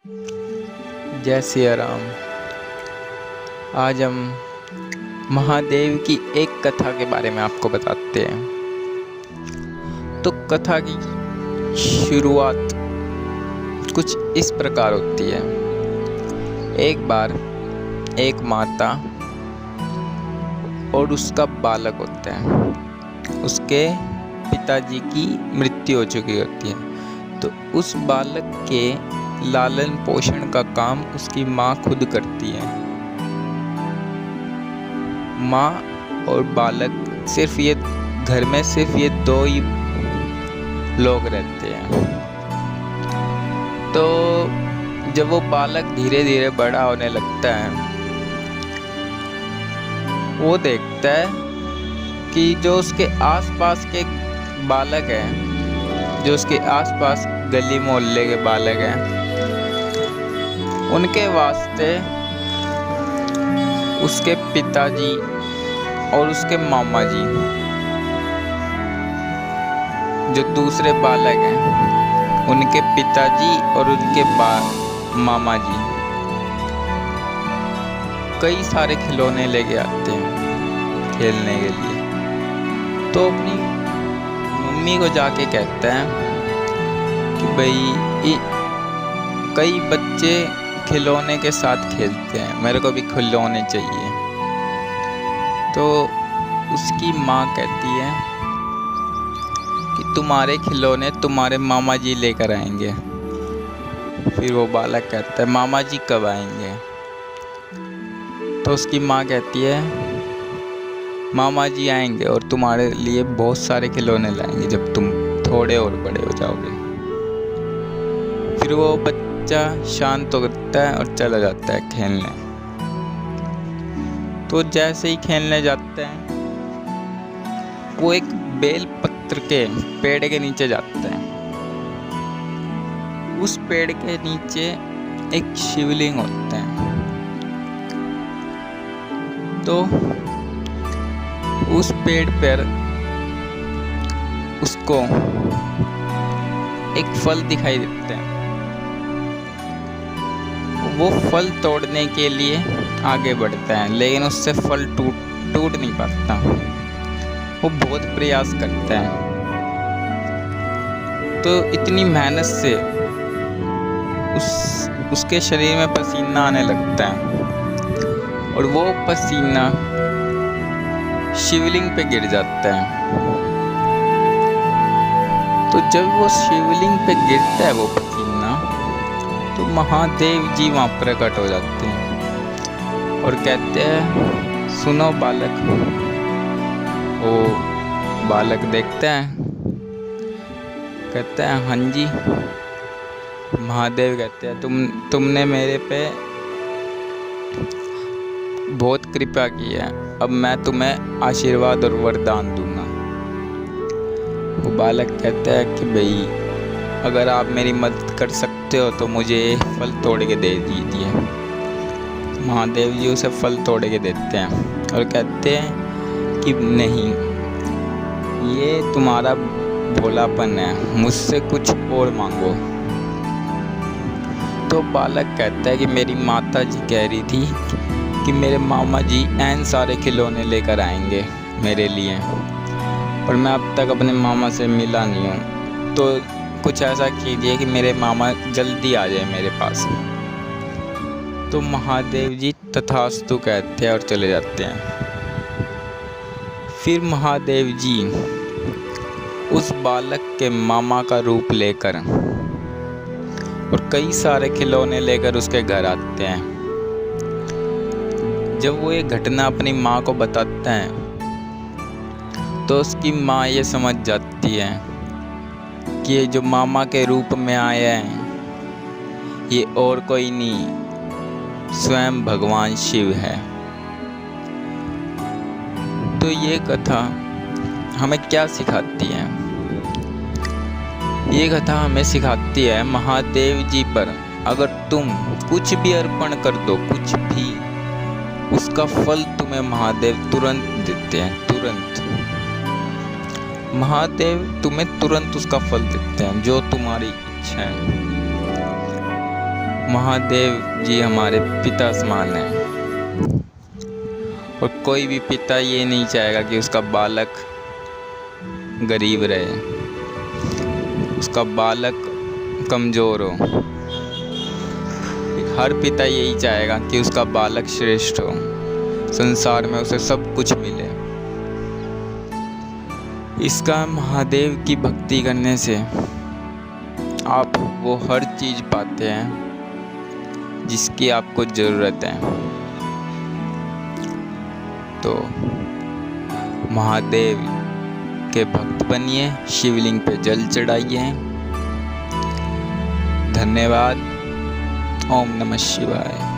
जय सिया राम। आज हम महादेव की एक कथा के बारे में आपको बताते हैं। तो कथा की शुरुआत कुछ इस प्रकार होती है। एक बार एक माता और उसका बालक होता है। उसके पिताजी की मृत्यु हो चुकी होती है, तो उस बालक के लालन पोषण का काम उसकी माँ खुद करती है। माँ और बालक सिर्फ ये घर में सिर्फ ये दो ही लोग रहते हैं। तो जब वो बालक धीरे धीरे बड़ा होने लगता है, वो देखता है कि जो उसके आसपास के बालक हैं, जो उसके आसपास गली मोहल्ले के बालक हैं, उनके वास्ते उसके पिताजी और उसके मामा जी, जो दूसरे बालक हैं, उनके पिताजी और उनके मामा जी कई सारे खिलौने लेके आते हैं खेलने के लिए। तो अपनी मम्मी को जाके कहता है कि भाई कई बच्चे खिलौने के साथ खेलते हैं, मेरे को भी खिलौने चाहिए। तो उसकी माँ कहती है कि तुम्हारे खिलौने तुम्हारे मामा जी लेकर आएंगे। फिर वो बालक कहता है मामा जी कब आएंगे? तो उसकी माँ कहती है मामा जी आएंगे और तुम्हारे लिए बहुत सारे खिलौने लाएंगे जब तुम थोड़े और बड़े हो जाओगे। फिर वो बच्चा शांत होता है और चला जाता है खेलने। तो जैसे ही खेलने जाते हैं, वो एक बेल पत्र के पेड़ के नीचे जाता है। उस पेड़ के नीचे एक शिवलिंग होता है। तो उस पेड़ पर उसको एक फल दिखाई देता है। वो फल तोड़ने के लिए आगे बढ़ता है, लेकिन उससे फल टूट नहीं पाता। वो बहुत प्रयास करता है। तो इतनी मेहनत से उसके शरीर में पसीना आने लगता है और वो पसीना शिवलिंग पे गिर जाता है। तो जब वो शिवलिंग पे गिरता है वो पसीना, तो महादेव जी वहाँ प्रकट हो जाते हैं और कहते हैं सुनो बालक। वो बालक देखता है, कहता है हाँ जी। महादेव कहते हैं तुमने मेरे पे बहुत कृपा की है, अब मैं तुम्हें आशीर्वाद और वरदान दूंगा। वो बालक कहता है कि भाई अगर आप मेरी मदद कर सकते हो तो मुझे फल तोड़ के दे दीजिए। महादेव जी उसे फल तोड़ के देते हैं और कहते हैं कि नहीं, ये तुम्हारा भोलापन है, मुझसे कुछ और मांगो। तो बालक कहता है कि मेरी माता जी कह रही थी कि मेरे मामा जी ऐन सारे खिलौने लेकर आएंगे मेरे लिए, पर मैं अब तक अपने मामा से मिला नहीं हूँ। तो कुछ ऐसा कीजिए कि मेरे मामा जल्दी आ जाए मेरे पास। तो महादेव जी तथास्तु कहते हैं और चले जाते हैं। फिर महादेव जी उस बालक के मामा का रूप लेकर और कई सारे खिलौने लेकर उसके घर आते हैं। जब वो ये घटना अपनी माँ को बताता है, तो उसकी माँ ये समझ जाती है कि ये जो मामा के रूप में आया है, ये और कोई नहीं, स्वयं भगवान शिव है। तो ये कथा हमें क्या सिखाती है? ये कथा हमें सिखाती है महादेव जी पर अगर तुम कुछ भी अर्पण कर दो, कुछ भी, उसका फल तुम्हें महादेव तुरंत देते हैं। तुरंत महादेव तुम्हें तुरंत उसका फल देते हैं, जो तुम्हारी इच्छा है। महादेव जी हमारे पिता समान हैं और कोई भी पिता ये नहीं चाहेगा कि उसका बालक गरीब रहे, उसका बालक कमज़ोर हो। हर पिता यही चाहेगा कि उसका बालक श्रेष्ठ हो, संसार में उसे सब कुछ मिले। इसका महादेव की भक्ति करने से आप वो हर चीज़ पाते हैं जिसकी आपको ज़रूरत है। तो महादेव के भक्त बनिए, शिवलिंग पे जल चढ़ाइए। धन्यवाद। ओम नमः शिवाय।